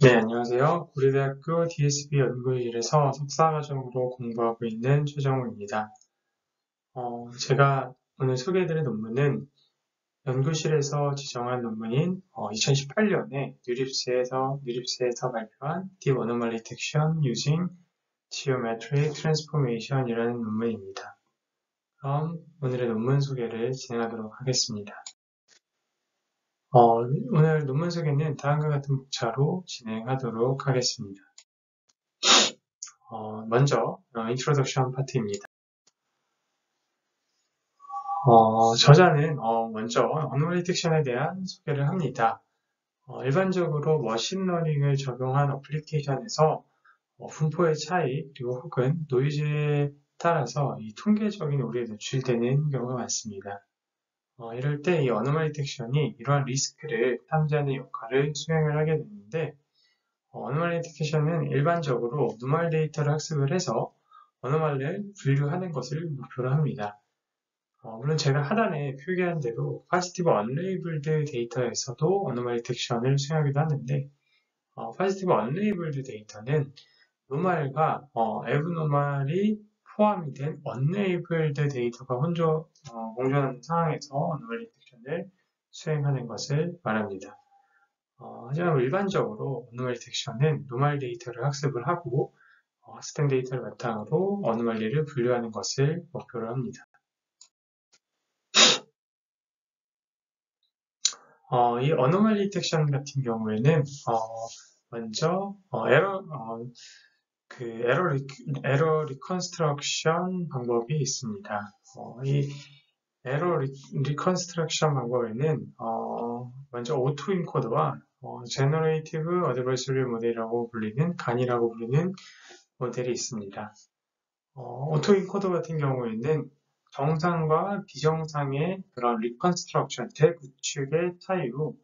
네, 안녕하세요. 고려대학교 DSB 연구실에서 석사과정으로 공부하고 있는 최정우입니다. 제가 오늘 소개해드릴 논문은 연구실에서 지정한 논문인 2018년에 뉴립스에서 발표한 Deep Anomaly Detection Using Geometric Transformation이라는 논문입니다. 그럼 오늘의 논문 소개를 진행하도록 하겠습니다. 오늘 논문 소개는 다음과 같은 목차로 진행하도록 하겠습니다. 먼저 인트로덕션 파트입니다. 저자는 먼저 어노멀리 딕션에 대한 소개를 합니다. 일반적으로 머신러닝을 적용한 어플리케이션에서 분포의 차이 그리고 혹은 노이즈에 따라서 이 통계적인 오류에 노출되는 경우가 많습니다. 이럴 때 이 어노멀리 딕션이 이러한 리스크를 탐지하는 역할을 수행을 하게 되는데 어노멀리 디텍션은 일반적으로 누말 데이터를 학습을 해서 어노멀리를 분류하는 것을 목표로 합니다. 물론 제가 하단에 표기한 대로 파지티브 언레이블드 데이터에서도 어노멀리 디텍션을 수행하기도 하는데 파지티브 언레이블드 데이터는 노말과 에브노말이 포함이 된 언레이블드 데이터가 공존하는 상황에서 어노멀리 디텍션을 수행하는 것을 말합니다. 하지만 일반적으로 어노멀리 딕션은 노멀 데이터를 학습을 하고 학습된 데이터를 바탕으로 어노멀리를 분류하는 것을 목표로 합니다. 이 어노멀리 딕션 같은 경우에는 먼저 에러 리컨스트럭션 방법이 있습니다. 이 에러 리컨스트럭션 방법에는 먼저 오토 인코더와 제너레이티브 어드버서리 모델이라고 불리는 간이라고 부르는 모델이 있습니다. 오토 인코더 같은 경우에는 정상과 비정상의 그런 리컨스트럭션, 재구축의 차이로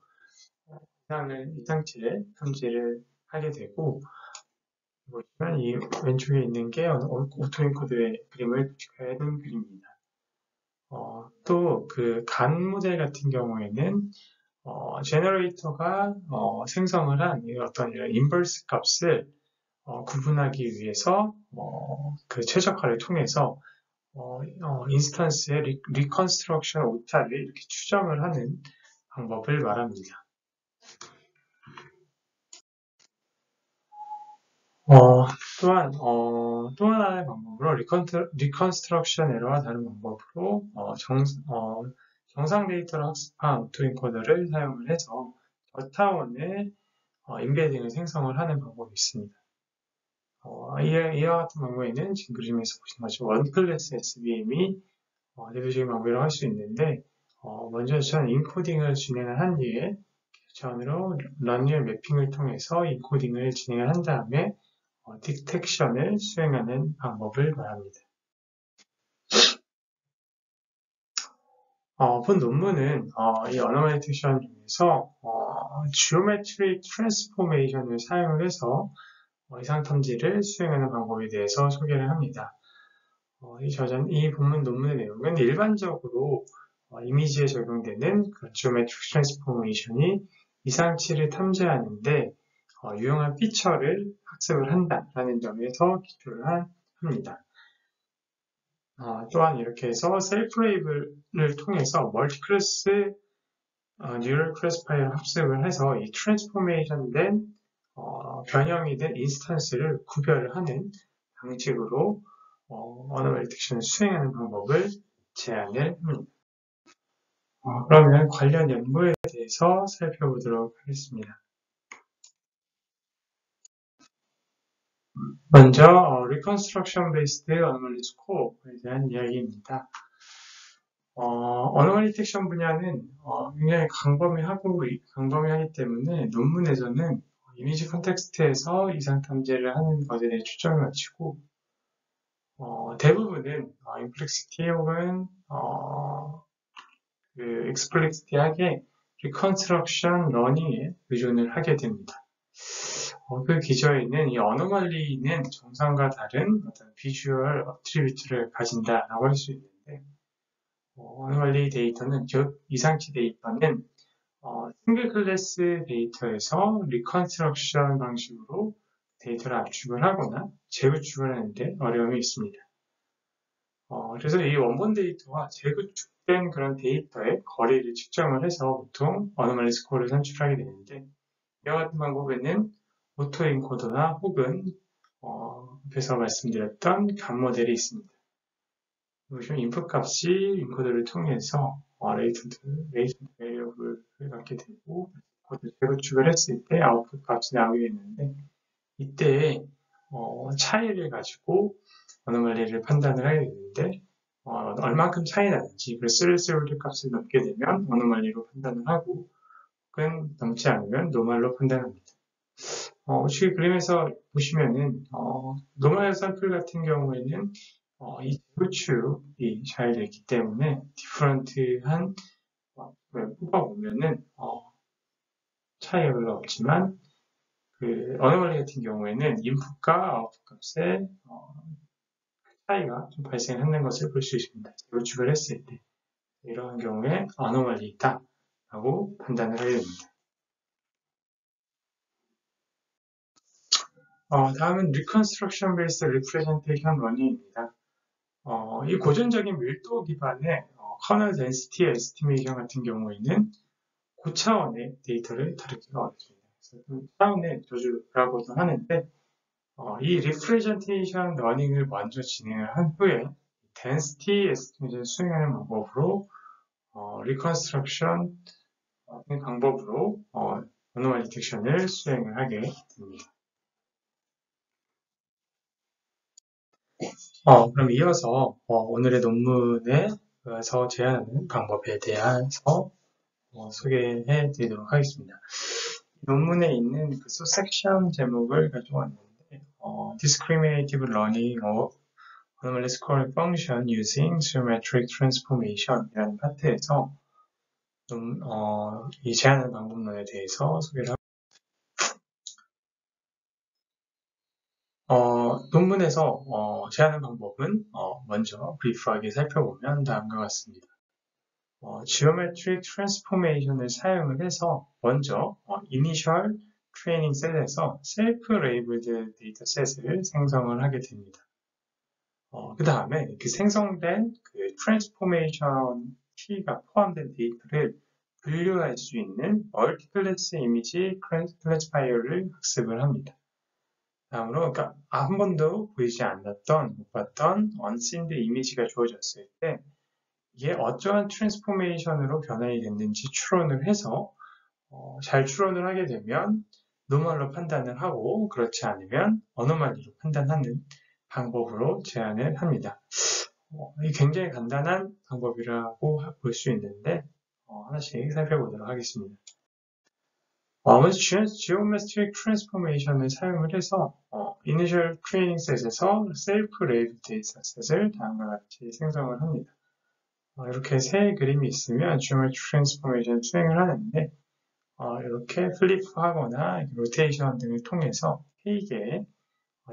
이상치를 탐지를 하게 되고, 보시면 이 왼쪽에 있는 게 오토 인코더의 그림을 구축하는 그림입니다. 또 그 간 모델 같은 경우에는 제너레이터가 생성을 한 어떤 이런 인버스 값을 구분하기 위해서 그 최적화를 통해서 인스턴스의 리컨스트럭션 오타를 이렇게 추정을 하는 방법을 말합니다. 또한 또 하나의 방법으로 리컨스트럭션 에러와 다른 방법으로 정상 데이터를 학습한 오토인코더를 사용을 해서 저타원의 임베딩을 생성을 하는 방법이 있습니다. 이와 같은 경우에는 지금 그림에서 보시는 것처럼 원클래스 SVM이 대표적인 방법이라고 할 수 있는데 먼저 저는 인코딩을 진행을 한 뒤에 전으로 런리얼 매핑을 통해서 인코딩을 진행을 한 다음에 디텍션을 수행하는 방법을 말합니다. 본 논문은 이 어노멀리 디텍션 중에서 지오메트릭 트랜스포메이션을 사용을 해서 이상 탐지를 수행하는 방법에 대해서 소개를 합니다. 이 본문 논문의 내용은 일반적으로 이미지에 적용되는 지오메트릭 트랜스포메이션이 이상치를 탐지하는데 유용한 피처를 학습을 한다라는 점에서 기초를 합니다. 또한 이렇게 해서 셀프 레이블을 통해서 멀티클래스 뉴럴 클래스파이어를 학습을 해서 이 트랜스포메이션 된 변형이 된 인스턴스를 구별을 하는 방식으로 어노멀리 딕션을 수행하는 방법을 제안을 합니다. 그러면 관련 연구에 대해서 살펴보도록 하겠습니다. 먼저 Reconstruction Based Anomaly Score에 대한 이야기입니다. 어노멀리 딕션 분야는 굉장히 광범위하기 때문에 논문에서는 이미지 컨텍스트에서 이상 탐지를 하는 것에 대해 초점을 맞추고 대부분은 임플렉시티 혹은 익스플릭시티하게 리컨스트럭션 러닝에 의존을 하게 됩니다. 그 기저에는 이 어노멀리는 정상과 다른 어떤 비주얼 어트리뷰트를 가진다라고 할 수 있는데 어노멀리 데이터는 즉 이상치 데이터는 싱글 클래스 데이터에서 리컨스트럭션 방식으로 데이터를 압축을 하거나 재구축을 하는데 어려움이 있습니다. 그래서 이 원본 데이터와 재구축된 그런 데이터의 거리를 측정을 해서 보통 어노멀리 스코어를 산출하게 되는데, 이와 같은 방법에는 오토인코더나 혹은 앞에서 말씀드렸던 감 모델이 있습니다. 보시면 인풋 값이 인코더를 통해서 레이턴트 베리어블을 갖게 되고, 그것을 재구축을 했을 때 아웃풋 값이 나오게 되는데, 이때 차이를 가지고 어노멀리를 판단을 하게 되는데, 얼만큼 차이 나는지, 그 스레스홀드 값을 넘게 되면 어노멀리로 판단을 하고, 혹은 넘지 않으면 노멀로 판단합니다. 우측 그림에서 보시면은 노멀 샘플 같은 경우에는 이 재구축이 잘 되기 때문에 디퍼런트한 뽑아보면은 차이가 별로 없지만, 그 어노멀리 같은 경우에는 인풋과 아웃풋 값에 차이가 좀 발생하는 것을 볼 수 있습니다. 재구축을 했을 때 이러한 경우에 어노멀리 있다 라고 판단을 하게 됩니다. 다음은 Reconstruction Based Representation Learning입니다. 이 고전적인 밀도 기반의 커널 덴시티 에스티메이션 같은 경우에는 고차원의 데이터를 다루기가 어렵습니다. 그래서 차원의 저주라고도 하는데, 이 Representation Learning을 먼저 진행을 한 후에 Density Estimate를 수행하는 방법으로 Reconstruction 방법으로 Anomaly Detection을 수행을 하게 됩니다. 그럼 이어서 오늘의 논문에서 제안하는 방법에 대해서 소개해 드리도록 하겠습니다. 논문에 있는 그 섹션 제목을 가져왔는데, Discriminative Learning of Anomaly Scoring Function Using Geometric Transformation 이라는 파트에서 이 제안하는 방법론에 대해서 소개를 합니다. 논문에서 제안하는 방법은 먼저 브리프하게 살펴보면 다음과 같습니다. Geometric Transformation을 사용을 해서 먼저 Initial Training Set에서 Self-Labeled Dataset을 생성을 하게 됩니다. 그 다음에 그 생성된 그 Transformation 키가 포함된 데이터를 분류할 수 있는 Multi-Class Image Classifier를 학습을 합니다. 다음으로, 그러니까 한 번도 보이지 않았던, 못 봤던 unseened 이미지가 주어졌을 때 이게 어떠한 트랜스포메이션으로 변환이 됐는지 추론을 해서 잘 추론을 하게 되면 노멀로 판단을 하고, 그렇지 않으면 어노멀리로 판단하는 방법으로 제안을 합니다. 이 굉장히 간단한 방법이라고 볼 수 있는데 하나씩 살펴보도록 하겠습니다. 먼저 Geometric Transformation을 사용을 해서 Initial Training Set에서 Self-Labeled Dataset을 다음과 같이 생성을 합니다. 이렇게 세 그림이 있으면 Geometric Transformation 수행을 하는데, 이렇게 플립하거나 로테이션 등을 통해서 K개의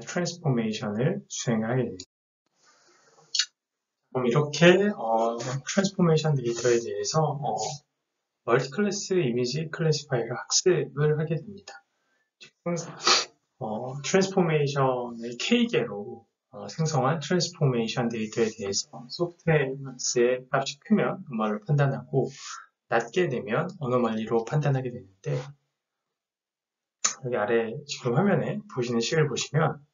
트랜스포메이션을 수행을 하게 됩니다. 그럼 이렇게 트랜스포메이션 데이터에 대해서 멀티클래스 이미지 클래시파이어를 학습을 하게 됩니다. 지금 트랜스포메이션을 K개로 생성한 트랜스포메이션 데이터에 대해서 소프트웨어의 값이 크면 노멀로 판단하고, 낮게 되면 어노멀리로 판단하게 되는데, 여기 아래 지금 화면에 보시는 식을 보시면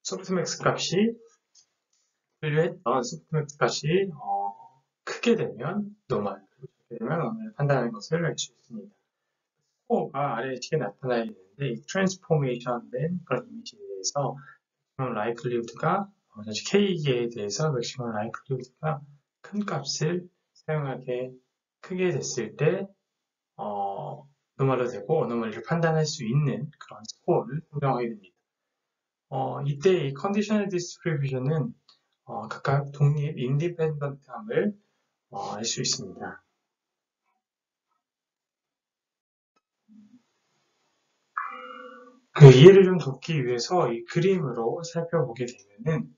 소프트맥스 값이 분류했던 소프트맥스 값이 크게 되면 노멀, 작게 되면 어노멀 판단하는 것을 알 수 있습니다. 스코어가 아래 식에 나타나야 되는데, 이 트랜스포메이션 된 그런 이미지에 대해서 맥시멈 라이클리우드가 K개에 대해서 맥시멈 라이클리우드가 큰 값을 사용하게 크게 됐을 때 노멀로 되고 어노멀리를 판단할 수 있는 그런 스코어를 설정하게 됩니다. 이때 이 컨디셔널 디스트리뷰션은 각각 독립 인디펜던트함을 알 수 있습니다. 그 이해를 좀 돕기 위해서 이 그림으로 살펴보게 되면은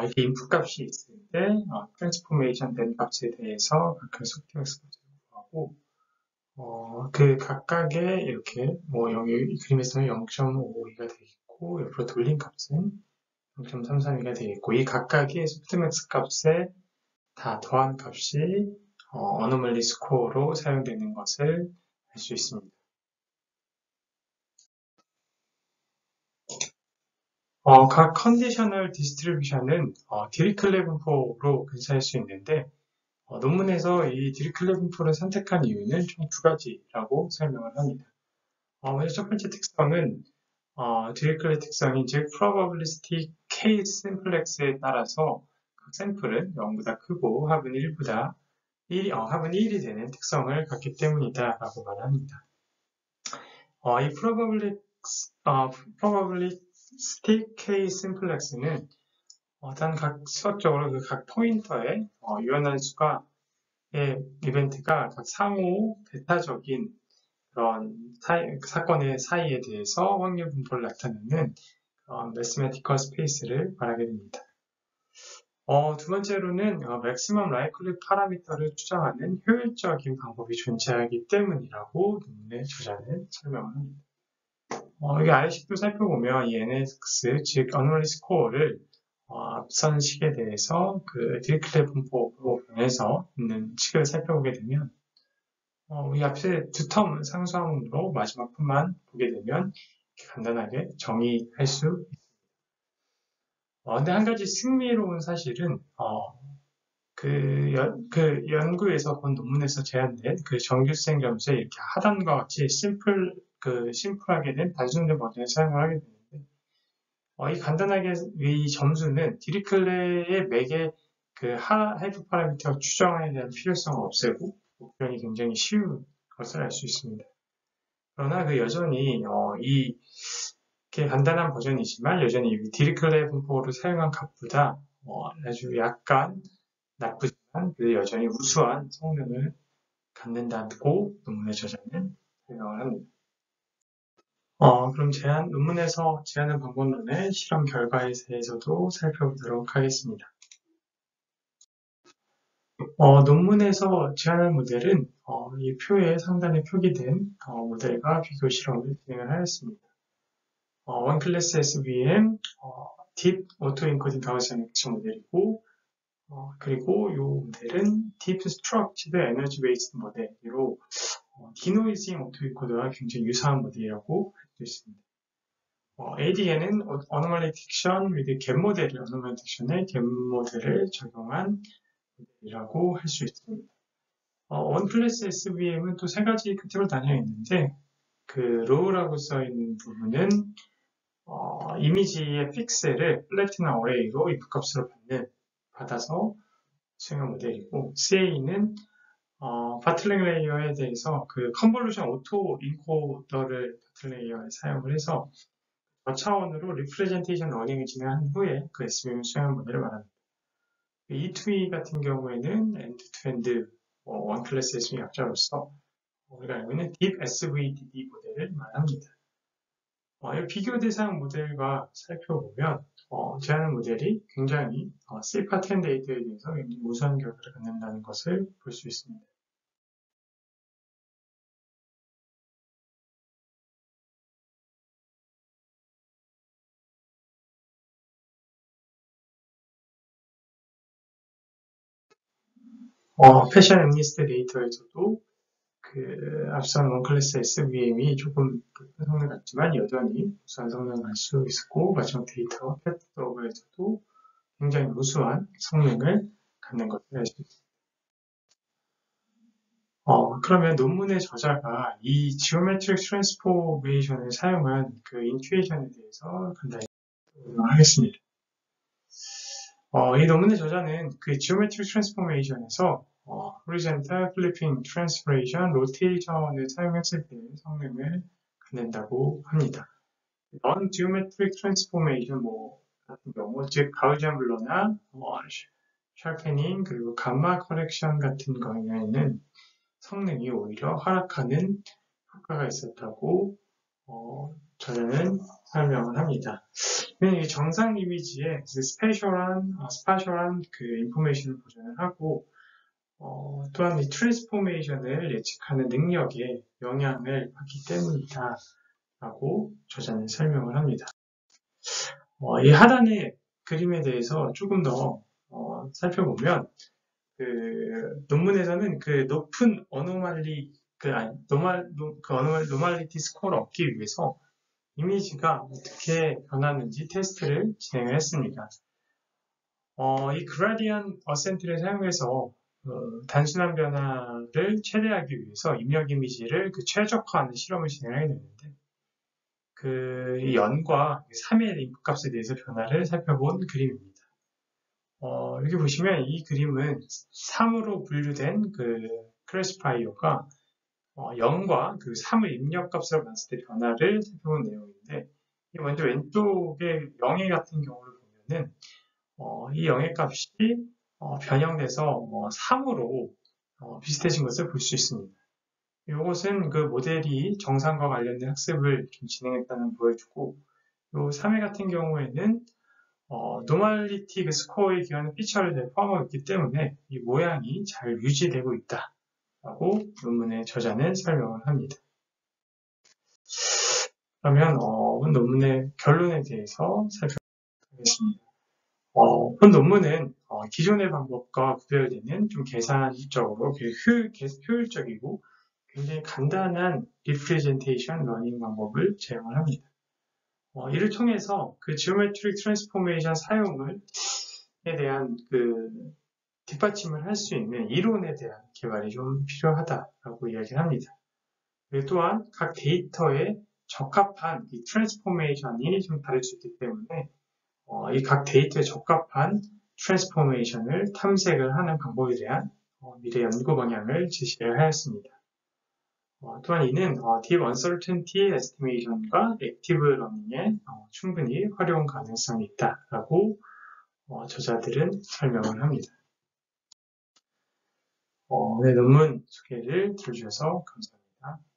이게 인풋 값이 있을 때 트랜스포메이션 된 값에 대해서 그 소프트웨어 값을 하고, 그 각각의 이렇게, 뭐, 여기 그림에서는 0.52가 되겠고, 옆으로 돌린 값은 0.332가 되겠고, 이 각각의 소프트맥스 값에 다 더한 값이 어노멀리 스코어로 사용되는 것을 알 수 있습니다. 각 컨디셔널 디스트리뷰션은 디리클레 분포로 근사할 수 있는데 논문에서 이 디리클레 분포를 선택한 이유는 총 두 가지라고 설명을 합니다. 먼저 첫 번째 특성은 디리클레 특성인 즉 probabilistic case simplex에 따라서 각 샘플은 0보다 크고 합은 1이 되는 특성을 갖기 때문이다라고 말합니다. 이 probabilistic case simplex는 수학적으로 그 각 포인터에 유연한 수가 이벤트가 각 상호 배타적인 그런 사건의 사이에 대해서 확률 분포를 나타내는 매스메티컬 스페이스를 말하게 됩니다. 두 번째로는 맥시멈 라이클리 파라미터를 추정하는 효율적인 방법이 존재하기 때문이라고 논문의 저자는 설명을 합니다. 여기 아래식도 살펴보면 이 NX, 즉 어노멀리 스코어를 앞선 식에 대해서 그 디리클레 분포로 변해서 있는 식을 살펴보게 되면 이 앞에 두 텀 상수함으로 마지막 텀만 보게 되면 이렇게 간단하게 정의할 수 있습니다. 근데 한 가지 흥미로운 사실은 그 연구에서 본 논문에서 제안된 그 정규생 점수에 이렇게 하단과 같이 심플하게 된 단순된 버전을 사용을 하게 되는데 이 간단하게 이 점수는 디리클레의 맥의 그 헤드 파라미터 추정에 대한 필요성을 없애고 표현이 굉장히 쉬운 것을 알 수 있습니다. 그러나 그 여전히 이렇게 간단한 버전이지만 여전히 디리클레 분포를 사용한 값보다 아주 약간 나쁘지만 그 여전히 우수한 성능을 갖는다고 논문의 저자는 설명을 합니다. 그럼 논문에서 제안한 방법론의 실험 결과에 대해서도 살펴보도록 하겠습니다. 논문에서 제안한 모델은 이 표에 상단에 표기된 모델과 비교 실험을 진행을 하였습니다. 원클래스 SVM, 딥 오토 인코딩 가우시안 액션 모델이고 그리고 이 모델은 딥 스트럭처드 에너지 베이스드 모델로 디노이징 오토 인코더와 굉장히 유사한 모델이라고 할 수 있습니다. ADN은 어노멀리 딕션 with 갭 모델을 어노멀리 딕션의 갭 모델을 적용한 모델이라고 할 수 있습니다. 원클래스 SVM은 또 세 가지 카테고리로 나뉘어 있는데 그 로우라고 써 있는 부분은 이미지의 픽셀을 플래티나 어레이로 인풋값으로 받아서 수행한 모델이고 CA는 바틀 레이어에 대해서 그 컨볼루션 오토 인코더를 바틀 레이어에 사용을 해서 저차원으로 리프레젠테이션 러닝을 진행한 후에 그 SVM을 수행한 모델을 말합니다. E2E 같은 경우에는 엔드-투-엔드 원클래스 SVM 약자로서 우리가 알고 있는 딥 SVDD 모델을 말합니다. 이 비교 대상 모델과 살펴보면 제안한 모델이 굉장히 C-파텐 데이터에 대해서 굉장히 우수한 결과를 갖는다는 것을 볼 수 있습니다. 패션 앰니스트 데이터에서도 앞선 원클래스 SVM이 조금 높은 성능을 갖지만 여전히 우수한 성능을 갈 수 있었고 마지막 데이터 캣더그에서도 굉장히 우수한 성능을 갖는 것을 알 수 있습니다. 그러면 논문의 저자가 이 지오메트릭 트랜스포메이션을 사용한 그 인투이션에 대해서 간단히 하겠습니다. 이 논문의 저자는 그 지오메트릭 트랜스포메이션에서 horizontal flipping translation rotation을 사용했을 때 성능을 갖는다고 합니다. non-geometric transformation 같은 경우, 즉 가우지안 블러나 샤르페닝 그리고 감마 커렉션 같은 경우에는 성능이 오히려 하락하는 효과가 있었다고 저자는 설명을 합니다. 이 정상 이미지에 스파셜한 그 인포메이션을 보존을 하고 또한 이 트랜스포메이션을 예측하는 능력에 영향을 받기 때문이다 라고 저자는 설명을 합니다. 이 하단의 그림에 대해서 조금 더 살펴보면 논문에서는 높은 어노말리 노말리티 스코어를 얻기 위해서 이미지가 어떻게 변하는지 테스트를 진행을 했습니다. 이 그라디언 어센트를 사용해서 단순한 변화를 최대하기 위해서 입력 이미지를 최적화하는 실험을 진행하게 되는데 이 연과 3의 인풋 값에 대해서 변화를 살펴본 그림입니다. 여기 보시면 이 그림은 3으로 분류된 클래시파이어가 0과 3을 입력값으로 봤을 때 변화를 살펴본 내용인데 먼저 왼쪽의 0의 같은 경우를 보면은 이 0의 값이 변형돼서 3으로 비슷해진 것을 볼 수 있습니다. 이것은 모델이 정상과 관련된 학습을 좀 진행했다는 걸 보여주고 이 3회 같은 경우에는 노멀리티 스코어에 기하는 피처를 포함하고 있기 때문에 이 모양이 잘 유지되고 있다 라고 논문의 저자는 설명을 합니다. 그러면 논문의 결론에 대해서 살펴보겠습니다. 본 논문은 기존의 방법과 구별되는 좀 계산적으로 효율적이고 굉장히 간단한 리프레젠테이션 러닝 방법을 제공을 합니다. 이를 통해서 지오메트릭 트랜스포메이션 사용에 대한 뒷받침을 할 수 있는 이론에 대한 개발이 좀 필요하다라고 이야기를 합니다. 그리고 또한 각 데이터에 적합한 이 트랜스포메이션이 좀 다를 수 있기 때문에 이 각 데이터에 적합한 트랜스포메이션을 탐색을 하는 방법에 대한 미래 연구 방향을 제시를 하였습니다. 또한 이는 Deep Uncertainty Estimation과 Active Learning에 충분히 활용 가능성이 있다라고 저자들은 설명을 합니다. 네, 논문 소개를 들어주셔서 감사합니다.